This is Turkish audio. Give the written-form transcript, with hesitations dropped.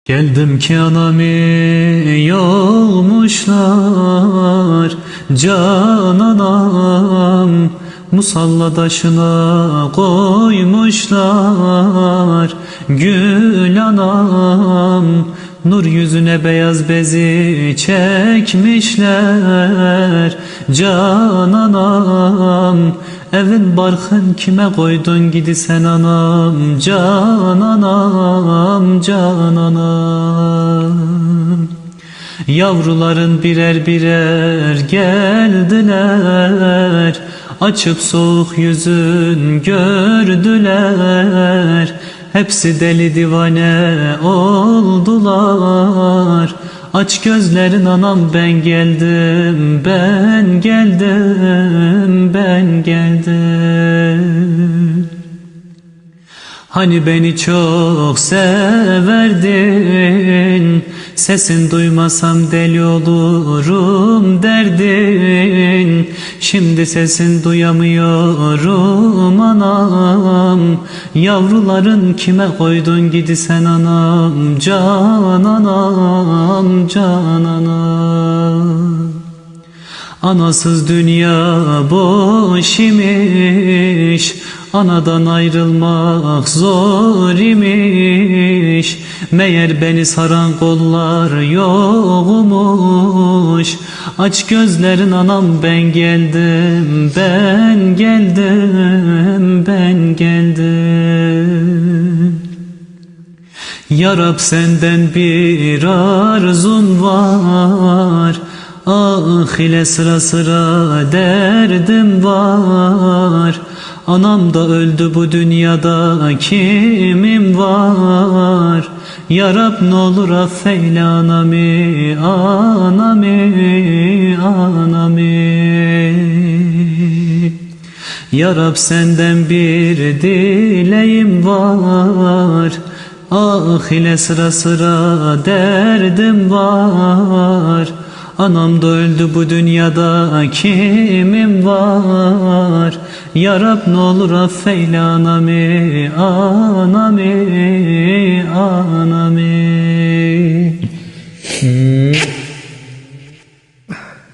Geldim ki anamı yolmuşlar, can anam musalla taşına koymuşlar. Gül anam nur yüzüne beyaz bezi çekmişler. Can anam evin barkın kime koydun gidi sen anam, can anam, can anam. Yavruların birer birer geldiler, açıp soğuk yüzün gördüler. Hepsi deli divane oldular. Aç gözlerin anam, ben geldim, ben geldim, ben geldim. Hani beni çok severdin, sesin duymasam deli olurum derdin. Şimdi sesin duyamıyorum anam, yavruların kime koydun gidi sen anam, can anam, can anam. Anasız dünya boş imiş, anadan ayrılmak zor imiş. Meğer beni saran kollar yokmuş. Aç gözlerin anam, ben geldim, ben geldim, ben geldim. Ya Rab, senden bir arzum var, ah ile sıra sıra derdim var. Anam da öldü, bu dünyada kimim var? Ya Rab, ne olur affeyle anamı, anamı, anamı. Ya Rab, senden bir dileğim var, ah ile sıra sıra derdim var. Anam da öldü, bu dünyada kimim var? Ya Rab, ne olur affeyle anamı, anamı, anamı.